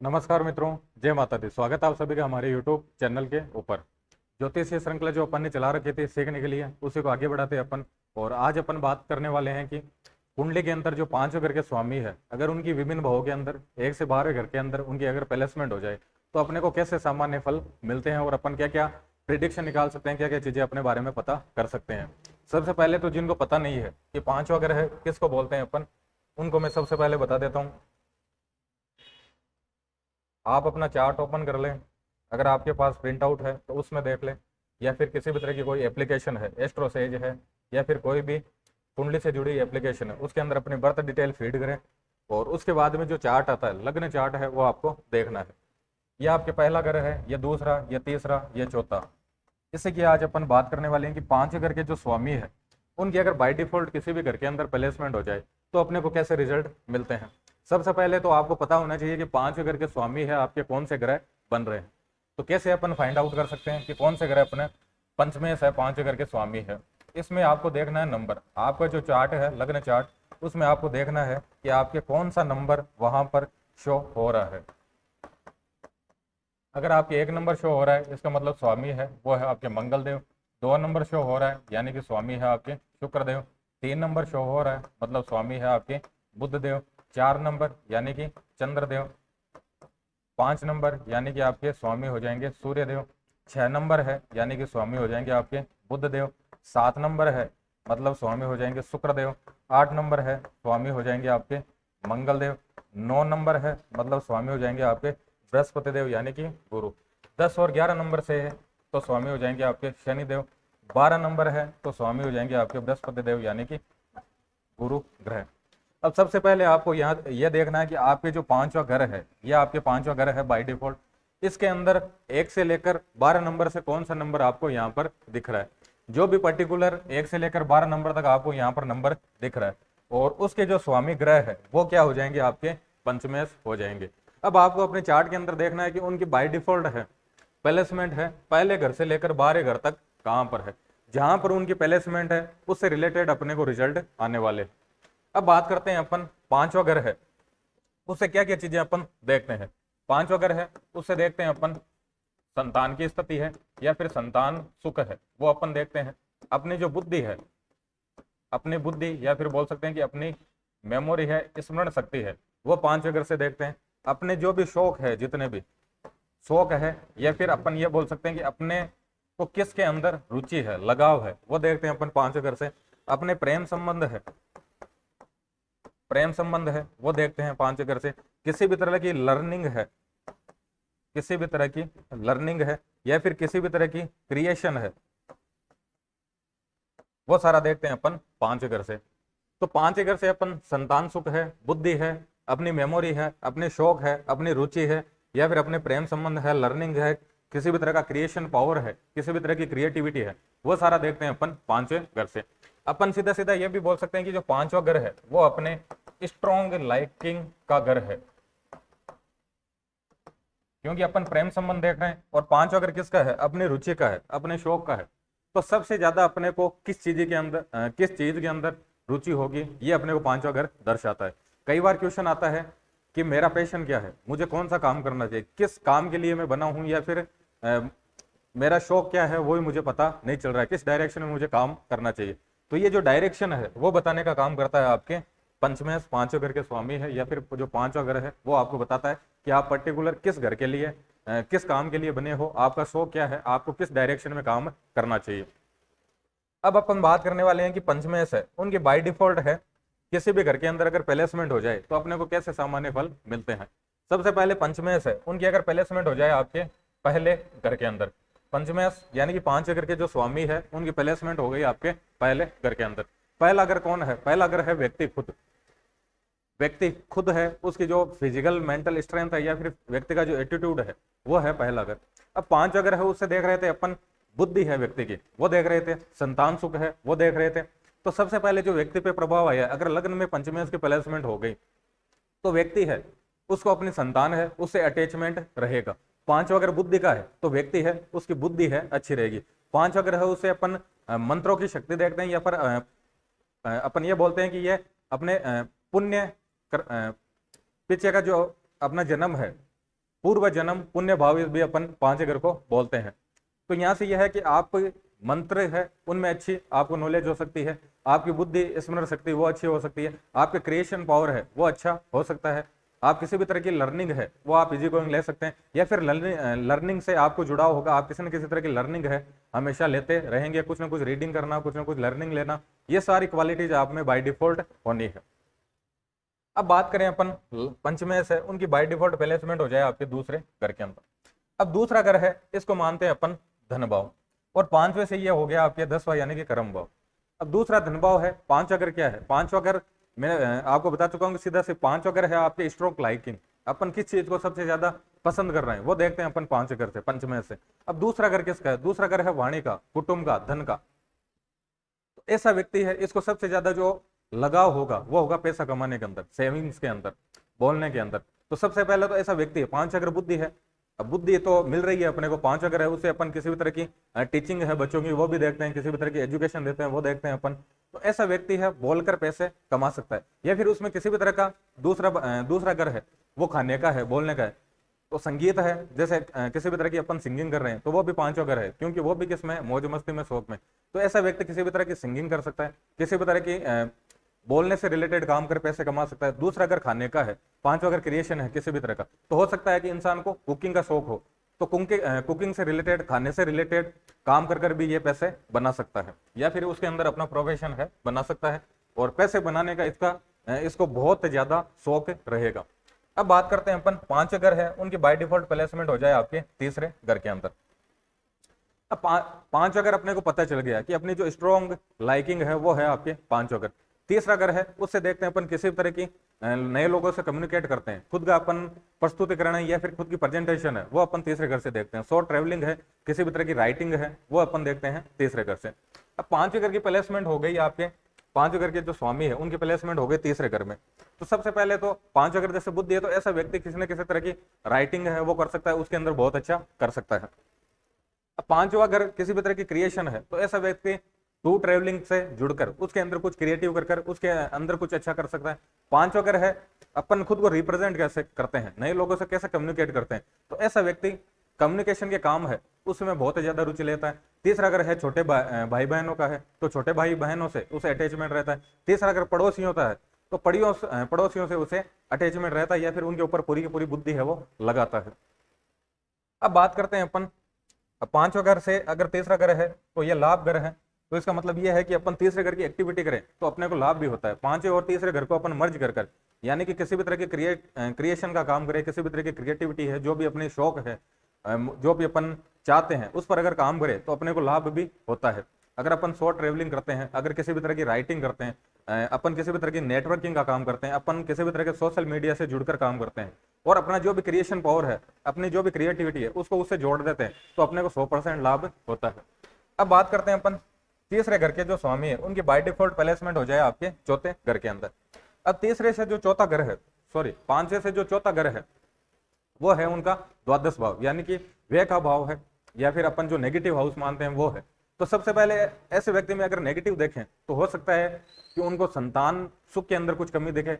नमस्कार मित्रों, जय माता दी। स्वागत है आप सभी का हमारे YouTube चैनल के ऊपर। ज्योतिषीय श्रृंखला जो अपन ने चला रखी थी सीखने के लिए, उसी को आगे बढ़ाते हैं अपन। और आज अपन बात करने वाले हैं कि कुंडली के अंदर जो पांचों घर के स्वामी है, अगर उनकी विभिन्न भावों के अंदर एक से 12 घर के अंदर उनकी अगर प्लेसमेंट हो जाए तो अपने को कैसे सामान्य फल मिलते हैं और अपन क्या क्या प्रिडिक्शन निकाल सकते हैं, क्या क्या चीजें अपने बारे में पता कर सकते हैं। सबसे पहले तो जिनको पता नहीं है कि पांचवा ग्रह किसको बोलते हैं अपन, उनको मैं सबसे पहले बता देता हूँ। आप अपना चार्ट ओपन कर लें, अगर आपके पास प्रिंट आउट है तो उसमें देख लें, या फिर किसी भी तरह की कोई एप्लीकेशन है, एस्ट्रोसेज है या फिर कोई भी कुंडली से जुड़ी एप्लीकेशन है, उसके अंदर अपनी बर्थ डिटेल फीड करें और उसके बाद में जो चार्ट आता है, लग्न चार्ट है, वो आपको देखना है। यह आपके पहला घर है, या दूसरा, या तीसरा, या चौथा। इससे कि आज अपन बात करने वाले हैं कि पांच घर के जो स्वामी है उनकी अगर बाय डिफॉल्ट किसी भी घर के अंदर प्लेसमेंट हो जाए तो अपने को कैसे रिजल्ट मिलते हैं। सबसे पहले तो आपको पता होना चाहिए कि पांच घर के स्वामी है आपके कौन से ग्रह बन रहे हैं। तो कैसे अपन फाइंड आउट कर सकते हैं कि कौन से ग्रह अपने पंचमेश है, पांच घर के स्वामी है। इसमें आपको देखना है नंबर, आपका जो चार्ट है लग्न चार्ट, उसमें आपको देखना है कि आपके कौन सा नंबर वहां पर शो हो रहा है। अगर आपके एक नंबर शो हो रहा है इसका मतलब स्वामी है वो है आपके मंगल देव। दो नंबर शो हो रहा है यानी कि स्वामी है आपके शुक्र देव। तीन नंबर शो हो रहा है मतलब स्वामी है आपके बुध देव। चार नंबर यानी कि चंद्रदेव। पांच नंबर यानी कि आपके स्वामी हो जाएंगे सूर्य देव। छह नंबर है यानी कि स्वामी हो जाएंगे आपके बुध देव। सात नंबर है मतलब स्वामी हो जाएंगे शुक्र देव। आठ नंबर है स्वामी हो जाएंगे आपके मंगल देव। नौ नंबर है मतलब स्वामी हो जाएंगे आपके बृहस्पति देव यानी कि गुरु। 10 और 11 नंबर से है तो स्वामी हो जाएंगे आपके शनि देव। 12 नंबर है तो स्वामी हो जाएंगे आपके बृहस्पति देव यानी कि गुरु ग्रह। अब सबसे पहले आपको यहाँ यह देखना है कि आपके जो पांचवा घर है, यह आपके पांचवा घर है बाय डिफॉल्ट। इसके अंदर 1 से लेकर 12 नंबर से कौन सा नंबर आपको यहाँ पर दिख रहा है। जो भी पर्टिकुलर 1 से लेकर 12 नंबर तक आपको यहाँ पर नंबर दिख रहा है और उसके जो स्वामी ग्रह है वो क्या हो जाएंगे, आपके पंचमेश हो जाएंगे। अब आपको अपने चार्ट के अंदर देखना है कि उनकी बाय डिफॉल्ट है प्लेसमेंट है पहले घर से लेकर 12 घर तक कहां पर है। जहां पर उनकी प्लेसमेंट है उससे रिलेटेड अपने को रिजल्ट आने वाले। अब बात करते हैं अपन पांचवा घर है उससे क्या क्या चीजें अपन देखते हैं। पांचवा घर है उससे देखते हैं अपन संतान की स्थिति है या फिर संतान सुख है, वो अपन देखते हैं। अपनी जो बुद्धि है, अपनी बुद्धि या फिर बोल सकते हैं कि अपनी मेमोरी है, स्मरण शक्ति है, वो पांचवें घर से देखते हैं। अपने जो भी शौक है, जितने भी शौक है, या फिर अपन ये बोल सकते हैं कि अपने को किसके अंदर रुचि है, लगाव है, वो देखते हैं अपन पांचवें घर से। अपने प्रेम संबंध है, प्रेम संबंध है, वो देखते हैं पांचवें घर से। किसी भी तरह की लर्निंग है, किसी भी तरह की लर्निंग है या फिर किसी भी तरह की क्रिएशन है, वो सारा देखते हैं अपन पांचवें घर से। तो पांचवें घर से अपन संतान सुख है, बुद्धि है, अपनी मेमोरी है, अपने शौक है, अपनी रुचि है, या फिर अपने प्रेम संबंध है, लर्निंग है, किसी भी तरह का क्रिएशन पावर है, किसी भी तरह की क्रिएटिविटी है, वो सारा देखते हैं अपन पांचवें घर से। अपन सीधा सीधा ये भी बोल सकते हैं कि जो पांचवा घर है वो अपने स्ट्रॉन्ग लाइकिंग का घर है, क्योंकि अपन प्रेम संबंध देख रहे हैं और पांचवा घर किसका है, अपनी रुचि का है, अपने शौक का है। तो सबसे ज्यादा अपने को किस चीज के अंदर किस चीज के अंदर रुचि होगी, ये अपने को पांचवा घर दर्शाता है। कई बार क्वेश्चन आता है कि मेरा पैशन क्या है, मुझे कौन सा काम करना चाहिए, किस काम के लिए मैं बना हूं, या फिर मेरा शौक क्या है वो ही मुझे पता नहीं चल रहा है, किस डायरेक्शन में मुझे काम करना चाहिए। तो ये जो डायरेक्शन है वो बताने का काम करता है आपके पंचमेश, पांचवें घर के स्वामी है, या फिर जो पांचवा घर है वो आपको बताता है कि आप पर्टिकुलर किस घर के लिए किस काम के लिए बने हो, आपका शौक क्या है, आपको किस डायरेक्शन में काम करना चाहिए। अब अपन बात करने वाले हैं कि पंचमेश है उनकी बाय डिफॉल्ट है किसी भी घर के अंदर अगर प्लेसमेंट हो जाए तो अपने को कैसे सामान्य फल मिलते हैं। सबसे पहले पंचमेश है उनकी अगर प्लेसमेंट हो जाए आपके पहले घर के अंदर, पंचमेश यानी कि पांचवें घर के जो स्वामी है उनकी प्लेसमेंट हो गई आपके पहले घर के अंदर। पहला घर कौन है, पहला घर है व्यक्ति खुद। व्यक्ति खुद है, उसकी जो फिजिकल मेंटल स्ट्रेंथ है या फिर व्यक्ति का जो एटीट्यूड है वो है पहला घर। अब पांच अगर है उससे देख रहे थे अपन बुद्धि है व्यक्ति की, वो देख रहे थे, संतान सुख है वो देख रहे थे। तो सबसे पहले जो व्यक्ति पे प्रभाव आया, अगर लग्न में पंचमेश की प्लेसमेंट हो गई तो व्यक्ति है उसको अपनी संतान है उससे अटैचमेंट रहेगा। पांचवा अगर बुद्धि का है तो व्यक्ति है उसकी बुद्धि है अच्छी रहेगी। पांच अगर है उसे अपन मंत्रों की शक्ति देखते हैं, या फिर अपन ये बोलते हैं कि ये अपने पुण्य पीछे का जो अपना जन्म है पूर्व जन्म पुण्य भाव भी अपन 5 घर को बोलते हैं। तो यहाँ से यह है कि आप मंत्र है उनमें अच्छी आपको नॉलेज हो सकती है, आपकी बुद्धि स्मरण शक्ति वो अच्छी हो सकती है, आपके क्रिएशन पावर है वो अच्छा हो सकता है, आप किसी भी तरह की लर्निंग है वो आप इजी गोइंग ले सकते हैं, या फिर लर्निंग से आपको जुड़ाव होगा, आप किसी न किसी तरह की लर्निंग है हमेशा लेते रहेंगे, कुछ ना कुछ रीडिंग करना, कुछ ना कुछ लर्निंग लेना, ये सारी क्वालिटीज आप में बाय डिफॉल्ट होनी है। अब बात करें अपन पंचमेश है, उनकी बाय डिफॉल्ट प्लेसमेंट हो जाए आपके दूसरे घर के अंदर। अब दूसरा घर है इसको मानते हैं अपन धन भाव, और पांचवें से ये हो गया आपके 10वां यानी कि कर्म भाव। अब दूसरा धन भाव है, पांचवा घर क्या है, पांचवा घर मैं आपको बता चुका हूँ कि सीधा से पांचवा घर है आपके स्ट्रोक लाइकिंग, अपन किस चीज को सबसे ज्यादा पसंद कर रहे हैं वो देखते हैं अपन पांच घर से, पंचमेश से। अब दूसरा घर किसका है, दूसरा घर है वाणी का, कुटुंब का, धन का। तो ऐसा व्यक्ति है इसको सबसे ज्यादा जो लगाव होगा वो होगा पैसा कमाने के अंदर, सेविंग्स के अंदर, बोलने के अंदर। तो सबसे पहले तो ऐसा व्यक्ति है, पांच अगर बुद्धि है, अब बुद्धि तो मिल रही है अपने को, पांच अगर है उससे अपन किसी भी तरह की टीचिंग है बच्चों की वो भी देखते हैं, किसी भी तरह की एजुकेशन देते हैं वो देखते हैं अपन। तो ऐसा व्यक्ति है बोलकर पैसे कमा सकता है, या फिर उसमें किसी भी तरह का दूसरा घर है वो खाने का है, बोलने का है। तो संगीत है, जैसे किसी भी तरह की अपन सिंगिंग कर रहे हैं तो वो भी पांचों घर है, क्योंकि वो भी किसमें, मौज मस्ती में, शौक में। तो ऐसा व्यक्ति किसी भी तरह की सिंगिंग कर सकता है, किसी भी तरह की बोलने से रिलेटेड काम कर पैसे कमा सकता है। दूसरा अगर खाने का है, पांचवा अगर क्रिएशन है किसी भी तरह का, तो हो सकता है कि इंसान को कुकिंग का शौक हो, तो कुकिंग से रिलेटेड, खाने से रिलेटेड काम कर भी ये पैसे बना सकता है, या फिर उसके अंदर अपना प्रोफेशन है बना सकता है, और पैसे बनाने का इसको बहुत ज्यादा शौक रहेगा। अब बात करते हैं अपन पांच घर है उनकी बाय डिफॉल्ट प्लेसमेंट हो जाए आपके तीसरे घर के अंदर। अब पांच अगर अपने को पता चल गया कि अपनी जो स्ट्रॉन्ग लाइकिंग है वो है आपके पांच अगर, तीसरा घर है उससे देखते हैं अपन किसी भी तरह की नए लोगों से कम्युनिकेट करते हैं, खुद का अपन प्रस्तुतिकरण है या फिर खुद की प्रेजेंटेशन है वो अपन तीसरे घर से देखते हैं, शॉर्ट ट्रेवलिंग है, किसी भी तरह की राइटिंग है वो अपन देखते हैं तीसरे घर से। अब पांचवें घर की प्लेसमेंट हो गई आपके, पांचवें घर के जो स्वामी है उनकी प्लेसमेंट हो गई तीसरे घर में। तो सबसे पहले तो पांच अगर जैसे बुद्धि है तो ऐसा व्यक्ति किसी न किसी तरह की राइटिंग है वो कर सकता है, उसके अंदर बहुत अच्छा कर सकता है। अब पांचवा घर किसी भी तरह की क्रिएशन है तो ऐसा व्यक्ति टू ट्रेवलिंग से जुड़कर उसके अंदर कुछ क्रिएटिव कर उसके अंदर कुछ अच्छा कर सकता है। पांचवा घर है अपन खुद को रिप्रेजेंट कैसे करते हैं, नए लोगों से कैसे कम्युनिकेट करते हैं, तो ऐसा व्यक्ति कम्युनिकेशन के काम है उसमें बहुत ज्यादा रुचि लेता है। तीसरा अगर है छोटे भाई बहनों का है तो छोटे भाई बहनों से उसे अटैचमेंट रहता है। तीसरा अगर पड़ोसियों का है तो पड़ोसियों से उसे अटैचमेंट रहता है, या फिर उनके ऊपर पूरी की पूरी बुद्धि है वो लगाता है। अब बात करते हैं अपन पांचवा घर से अगर तीसरा घर है तो ये लाभ घर है, तो इसका मतलब ये है कि अपन तीसरे घर की एक्टिविटी करें तो अपने को लाभ भी होता है। पांचवें और तीसरे घर को अपन मर्ज कर यानी कि किसी भी तरह के क्रिएशन का काम करें, किसी भी तरह की क्रिएटिविटी है, जो भी अपने शौक है, जो भी अपन चाहते हैं उस पर अगर काम करें तो अपने को लाभ भी होता है। अगर अपन शॉर्ट ट्रेवलिंग करते हैं, अगर किसी भी तरह की राइटिंग करते हैं, अपन किसी भी तरह की नेटवर्किंग का काम करते हैं, अपन किसी भी तरह के सोशल मीडिया से जुड़कर काम करते हैं, और अपना जो भी क्रिएशन पावर है, अपनी जो भी क्रिएटिविटी है उसको उससे जोड़ देते हैं, तो अपने को 100% लाभ होता है। अब बात करते हैं अपन तीसरे घर के जो स्वामी है उनकी बाय डिफॉल्ट प्लेसमेंट हो जाए आपके चौथे घर के अंदर। अब तीसरे से जो चौथा घर है, सॉरी पांचवे से जो चौथा घर है वो है उनका द्वादश भाव, यानी कि व्यय का भाव है, या फिर अपन जो नेगेटिव हाउस मानते हैं वो है। तो सबसे पहले ऐसे व्यक्ति में अगर नेगेटिव देखें तो हो सकता है कि उनको संतान सुख के अंदर कुछ कमी दिखे,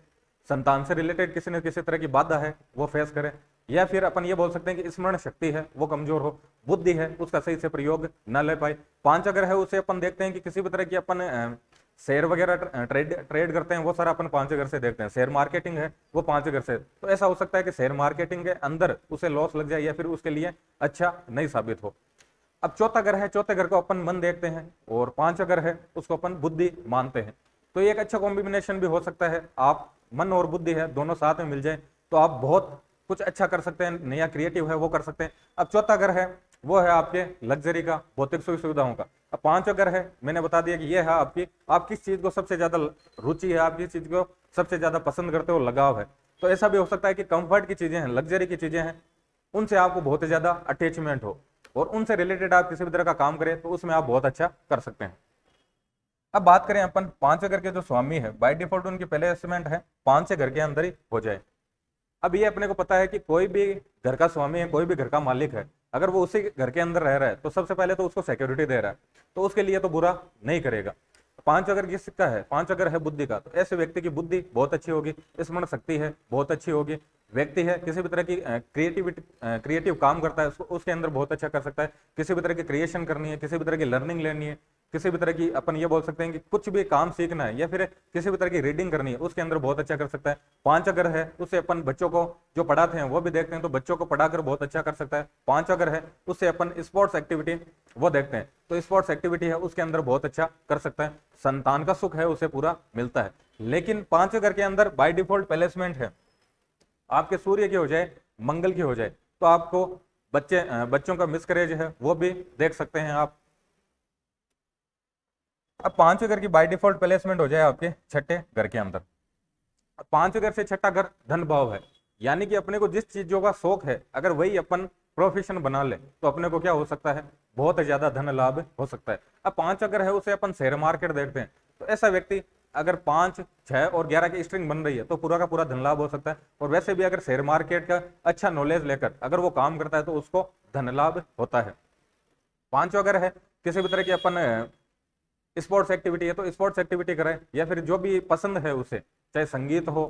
संतान से रिलेटेड किसी न किसी तरह की बाधा है वो फेस करें, या फिर अपन ये बोल सकते हैं कि स्मरण शक्ति है वो कमजोर हो, बुद्धि है उसका सही से प्रयोग न ले पाए। पांच अगर है उसे अपन देखते हैं कि किसी भी तरह की अपन शेयर वगैरह ट्रेड करते हैं वो सारा अपन पांच अगर से देखते हैं, शेयर मार्केटिंग है वो पांच अगर से, तो ऐसा हो सकता है कि शेयर मार्केटिंग के अंदर उसे लॉस लग जाए या फिर उसके लिए अच्छा नहीं साबित हो। अब चौथा घर है, चौथे घर को अपन मन देखते हैं, और पांच घर है उसको अपन बुद्धि मानते हैं। तो ये एक अच्छा कॉम्बिनेशन भी हो सकता है, आप मन और बुद्धि है दोनों साथ में मिल जाए तो आप बहुत कुछ अच्छा कर सकते हैं, नया क्रिएटिव है वो कर सकते हैं। अब चौथा घर है वो है आपके लग्जरी का, भौतिक सुख सुविधाओं का। अब पांचवा घर है मैंने बता दिया कि ये है आपकी, आप किस चीज को सबसे ज्यादा रुचि है, आप किस चीज को सबसे ज्यादा पसंद करते हो, लगाव है। तो ऐसा भी हो सकता है कि कंफर्ट की चीजें हैं, लग्जरी की चीजें हैं, उनसे आपको बहुत ज्यादा अटैचमेंट हो, और उनसे रिलेटेड आप किसी भी तरह का काम करें तो उसमें आप बहुत अच्छा कर सकते हैं। अब बात करें अपन पांचवें घर के जो स्वामी है बाय डिफॉल्ट उनकी प्लेसमेंट है पांचवें घर के अंदर ही हो जाए। अब ये अपने को पता है कि कोई भी घर का स्वामी है, कोई भी घर का मालिक है, अगर वो उसी घर के अंदर रह रहा है तो सबसे पहले तो उसको सिक्योरिटी दे रहा है, तो उसके लिए तो बुरा नहीं करेगा। पांच अगर किसका है, पांच अगर है बुद्धि का, तो ऐसे व्यक्ति की बुद्धि बहुत अच्छी होगी, स्मरण शक्ति है बहुत अच्छी होगी, व्यक्ति है किसी भी तरह की क्रिएटिव काम करता है उसके अंदर बहुत अच्छा कर सकता है। किसी भी तरह की क्रिएशन करनी है, किसी भी तरह की लर्निंग लेनी है, किसी भी तरह की अपन ये बोल सकते हैं कि कुछ भी काम सीखना है या फिर किसी भी तरह की रीडिंग करनी है उसके अंदर बहुत अच्छा कर सकता है। 5 अगर है उससे अपन बच्चों को जो पढ़ाते हैं वो भी देखते हैं तो बच्चों को पढ़ाकर बहुत अच्छा कर सकता है। 5 अगर है उससे अपन स्पोर्ट्स एक्टिविटी वो देखते हैं तो स्पोर्ट्स एक्टिविटी है उसके अंदर बहुत अच्छा कर सकता है। संतान का सुख है उसे पूरा मिलता है। लेकिन 5 अगर के अंदर बाय डिफॉल्ट प्लेसमेंट है आपके सूर्य की हो जाए, मंगल की हो जाए, तो आपको बच्चों का मिसकैरेज है वो भी देख सकते हैं आप। अब 5 घर की बाय डिफॉल्ट प्लेसमेंट हो जाए आपके छठे घर के अंदर। 5 घर से छठा घर धन भाव है, यानी कि अपने को जिस चीजों का शौक है अगर वही अपन प्रोफेशन बना ले तो अपने को क्या हो सकता है, बहुत ज्यादा धन लाभ हो सकता है। अब 5 अगर है उसे अपन शेयर मार्केट देखते हैं तो ऐसा व्यक्ति अगर 5, 6 और 11 की स्ट्रिंग बन रही है तो पूरा का पूरा धन लाभ हो सकता है। और वैसे भी अगर शेयर मार्केट का अच्छा नॉलेज लेकर अगर वो काम करता है तो उसको धन लाभ होता है। 5 अगर है किसी भी तरह की अपन स्पोर्ट्स एक्टिविटी है तो स्पोर्ट्स एक्टिविटी करें या फिर जो भी पसंद है उसे, चाहे संगीत हो,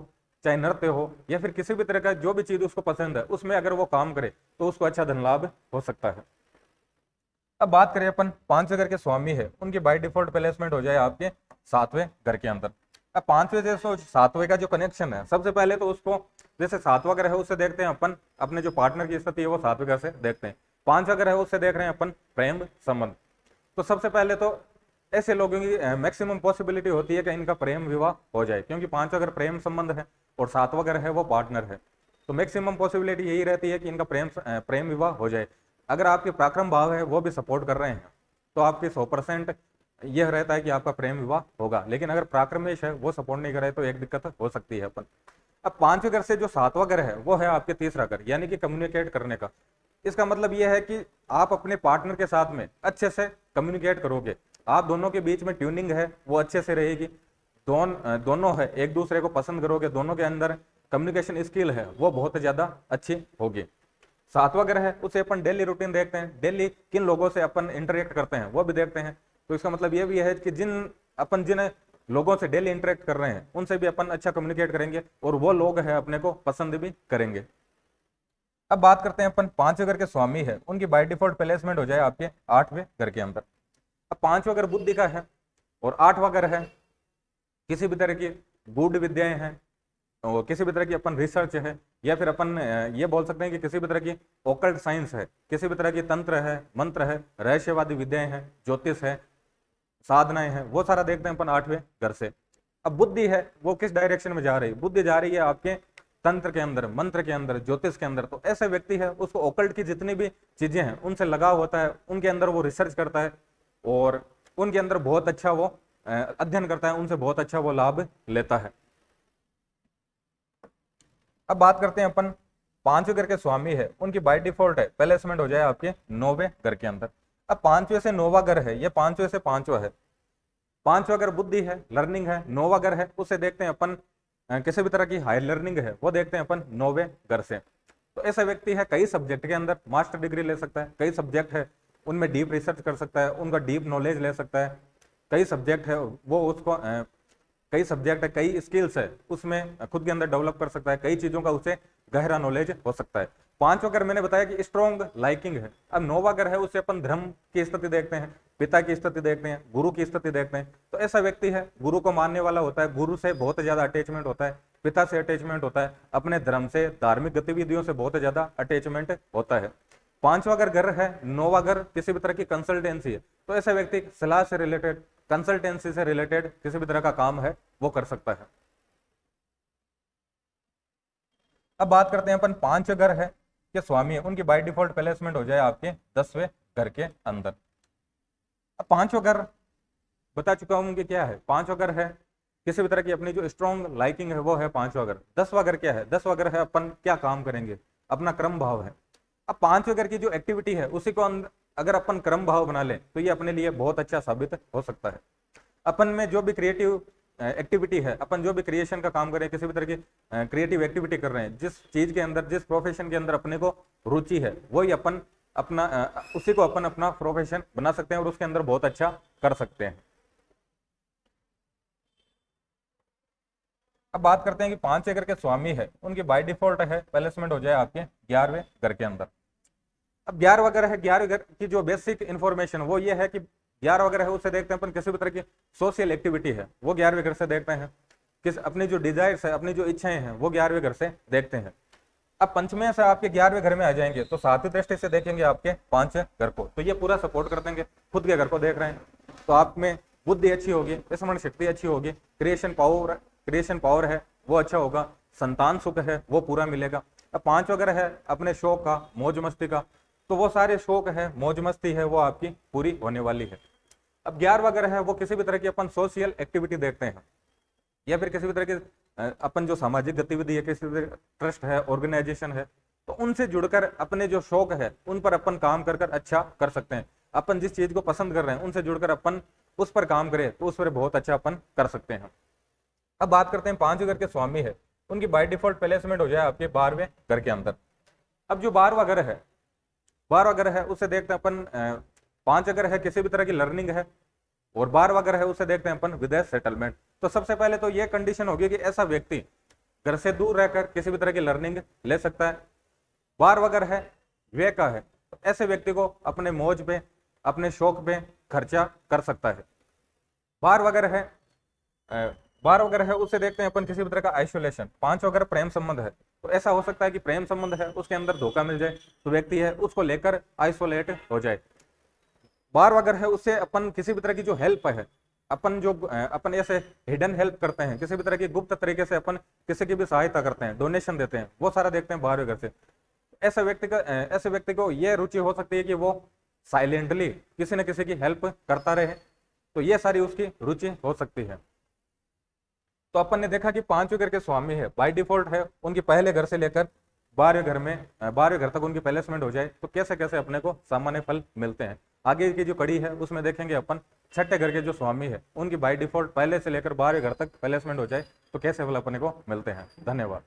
चाहे नृत्य हो या फिर किसी भी तरह का जो भी चीज उसको पसंद है उसमें अगर वो काम करे तो उसको अच्छा धन लाभ हो सकता है। अब बात करें अपन 5 घर के स्वामी है उनकी बाय डिफॉल्ट प्लेसमेंट हो जाए आपके 7वें घर के अंदर। अब 5वें जैसे 7वें का जो कनेक्शन है सबसे पहले तो उसको जैसे 7वां घर है उससे देखते हैं अपन अपने जो पार्टनर की स्थिति है वो 7वें घर से देखते हैं। 5 घर है उससे देख रहे हैं अपन प्रेम संबंध। तो सबसे पहले तो ऐसे लोगों की मैक्सिमम पॉसिबिलिटी होती है कि इनका प्रेम विवाह हो जाए, क्योंकि 5 अगर प्रेम संबंध है और 7वां घर है वो पार्टनर है तो मैक्सिमम पॉसिबिलिटी यही रहती है कि इनका प्रेम विवाह हो जाए। अगर आपके पराक्रम भाव है वो भी सपोर्ट कर रहे हैं तो आपके 100% यह रहता है कि आपका प्रेम विवाह होगा। लेकिन अगर पराक्रमेश है वो सपोर्ट नहीं कर रहे तो एक दिक्कत हो सकती है अपन। अब 5वें घर से जो 7वां घर है वो है आपके तीसरा घर, यानी कि कम्युनिकेट करने का। इसका मतलब यह है कि आप अपने पार्टनर के साथ में अच्छे से कम्युनिकेट करोगे, आप दोनों के बीच में ट्यूनिंग है वो अच्छे से रहेगी, दोनों है एक दूसरे को पसंद करोगे, दोनों के अंदर कम्युनिकेशन स्किल है वो बहुत ज्यादा अच्छी होगी। 7वां ग्रह है उसे अपन डेली रूटीन देखते हैं, डेली किन लोगों से अपन इंटरेक्ट करते हैं वो भी देखते हैं। तो इसका मतलब ये भी है कि जिन लोगों से डेली इंटरेक्ट कर रहे हैं उनसे भी अपन अच्छा कम्युनिकेट करेंगे और वो लोग है अपने को पसंद भी करेंगे। अब बात करते हैं अपन 5 घर के स्वामी है उनकी बाय डिफॉल्ट प्लेसमेंट हो जाए आपके 8वें घर के अंदर। अब 5वां घर बुद्धि का है और 8वां घर है किसी भी तरह की गूढ़ विद्याएं हैं और किसी भी तरह की अपन रिसर्च है या फिर अपन ये बोल सकते हैं कि किसी भी तरह की ओकल्ट साइंस है, किसी भी तरह की तंत्र है, मंत्र है, रहस्यवादी विद्याएं हैं, ज्योतिष है, साधनाएं हैं, वो सारा देखते हैं अपन 8वें घर से। अब बुद्धि है वो किस डायरेक्शन में जा रही है, बुद्धि जा रही है आपके तंत्र के अंदर, मंत्र के अंदर, ज्योतिष के अंदर। तो ऐसे व्यक्ति है उसको ओकल्ट की जितनी भी चीजें हैं उनसे लगाव होता है, उनके अंदर वो रिसर्च करता है और उनके अंदर बहुत अच्छा वो अध्ययन करता है, उनसे बहुत अच्छा वो लाभ लेता है। अब बात करते हैं अपन 5वें घर के स्वामी है उनकी बाय डिफॉल्ट है प्लेसमेंट हो जाए आपके 9वें घर के अंदर। अब 5वें से 9वां घर है, ये 5वें से 5वां है। 5वां घर बुद्धि है, लर्निंग है, 9वां घर है उसे देखते हैं अपन किसी भी तरह की हाई लर्निंग है वो देखते हैं अपन 9वें घर से। तो ऐसा व्यक्ति है कई सब्जेक्ट के अंदर मास्टर डिग्री ले सकता है, कई सब्जेक्ट है उनमें डीप रिसर्च कर सकता है, उनका डीप नॉलेज ले सकता है। कई सब्जेक्ट है वो उसको कई सब्जेक्ट है, कई स्किल्स है उसमें खुद के अंदर डेवलप कर सकता है, कई चीजों का उसे गहरा नॉलेज हो सकता है। 5वां घर मैंने बताया कि स्ट्रॉन्ग लाइकिंग है। अब 9वां घर है उससे अपन धर्म की स्थिति देखते हैं, पिता की स्थिति देखते हैं, गुरु की स्थिति देखते हैं। तो ऐसा व्यक्ति है गुरु को मानने वाला होता है, गुरु से बहुत ज्यादा अटैचमेंट होता है, पिता से अटैचमेंट होता है, अपने धर्म से धार्मिक गतिविधियों से बहुत ज्यादा अटैचमेंट होता है। 5वां घर है, 9वां घर किसी भी तरह की कंसल्टेंसी है तो ऐसा व्यक्ति सलाह से रिलेटेड, कंसल्टेंसी से रिलेटेड किसी भी तरह का काम है वो कर सकता है। अब बात करते हैं अपन 5 घर है के स्वामी है उनकी बाय डिफॉल्ट प्लेसमेंट हो जाए आपके 10वें घर के अंदर। अब 5वां घर बता चुका हूं कि क्या है, 5वां घर है किसी भी तरह की अपनी जो स्ट्रॉन्ग लाइकिंग है वो है 5वां घर। 10वां घर क्या है, 10वां घर है अपन क्या काम करेंगे, अपना क्रम भाव है। अब 5वें घर की जो एक्टिविटी है उसी को अगर अपन क्रम भाव बना लें तो ये अपने लिए बहुत अच्छा साबित हो सकता है। अपन में जो भी क्रिएटिव एक्टिविटी है, अपन जो भी क्रिएशन का काम करें, किसी भी तरह की क्रिएटिव एक्टिविटी कर रहे हैं, जिस चीज के अंदर, जिस प्रोफेशन के अंदर अपने को रुचि है वही अपन अपना उसी को अपन अपना प्रोफेशन बना सकते हैं और उसके अंदर बहुत अच्छा कर सकते हैं। अब बात करते हैं कि 5 अगर के स्वामी है उनकी बाय डिफॉल्ट है प्लेसमेंट हो जाए आपके 11वें घर के अंदर। अब 11 वगैरह है, 11 घर की जो बेसिक इन्फॉर्मेशन वो ये है कि 11 वगैरह है उससे देखते हैं अपन किसी भी तरह की सोशल एक्टिविटी है वो 11वें घर से देखते हैं, किस अपनी जो डिजायर्स है अपनी जो इच्छाएं हैं वो 11वें घर से देखते हैं। अब पंचमे से आपके 11वें घर में आ जाएंगे तो 7वीं दृष्टि से देखेंगे आपके 5 घर को, तो ये पूरा सपोर्ट कर देंगे। खुद के घर को देख रहे हैं तो आप में बुद्धि अच्छी होगी, स्मरण शक्ति अच्छी होगी, क्रिएशन पावर है वो अच्छा होगा, संतान सुख है वो पूरा मिलेगा। अब 5 वगैरह है अपने शौक का, मौज मस्ती का, तो वो सारे शौक है मौज मस्ती है वो आपकी पूरी होने वाली है। अब 11 वगैरह है वो किसी भी तरह की अपन सोशल एक्टिविटी देखते हैं या फिर किसी भी तरह की अपन जो सामाजिक गतिविधि है, किसी भी ट्रस्ट है, ऑर्गेनाइजेशन है, तो उनसे जुड़कर अपने जो शौक है उन पर अपन काम कर कर अच्छा कर सकते हैं। अपन जिस चीज को पसंद कर रहे हैं उनसे जुड़कर अपन उस पर काम करें तो उस पर बहुत अच्छा अपन कर सकते हैं। अब बात करते हैं 5 घर के स्वामी है उनकी बाय डिफॉल्ट प्लेसमेंट हो जाए आपके 12वें घर के अंदर। अब जो 12वां घर है, 12वां घर है उसे देखते हैं अपन 5 अगर है किसी भी तरह की लर्निंग है और 12वां घर है उसे देखते हैं अपन विदेश सेटलमेंट। तो सबसे पहले तो ये कंडीशन होगी कि ऐसा व्यक्ति घर से दूर रहकर किसी भी तरह की लर्निंग ले सकता है। 12वां घर है व्यय का है, तो ऐसे व्यक्ति को अपने मौज पे अपने शौक पे खर्चा कर सकता है। 12वां घर है 12वां घर है उसे देखते हैं अपन किसी भी तरह का आइसोलेशन। 5वां घर प्रेम संबंध है, तो ऐसा हो सकता है कि प्रेम संबंध है उसके अंदर धोखा मिल जाए तो व्यक्ति है उसको लेकर आइसोलेट हो जाए। 12वां घर है उससे अपन किसी भी तरह की जो हेल्प है अपन जो अपन ऐसे हिडन हेल्प करते हैं, किसी भी तरह की गुप्त तरीके से अपन किसी की भी सहायता करते हैं, डोनेशन देते हैं, वो सारा देखते हैं 12वें घर से। ऐसे व्यक्ति को ये रुचि हो सकती है कि वो साइलेंटली किसी न किसी की हेल्प करता रहे, तो ये सारी उसकी रुचि हो सकती है। तो अपन ने देखा कि 5वें घर के स्वामी है बाय डिफॉल्ट है उनकी पहले घर से लेकर 12वें घर में 12वें घर तक उनकी प्लेसमेंट हो जाए तो कैसे कैसे अपने को सामान्य फल मिलते हैं। आगे की जो कड़ी है उसमें देखेंगे अपन 6ठे घर के जो स्वामी है उनकी बाय डिफॉल्ट पहले से लेकर 12वें घर तक प्लेसमेंट हो जाए तो कैसे फल अपने को मिलते हैं। धन्यवाद।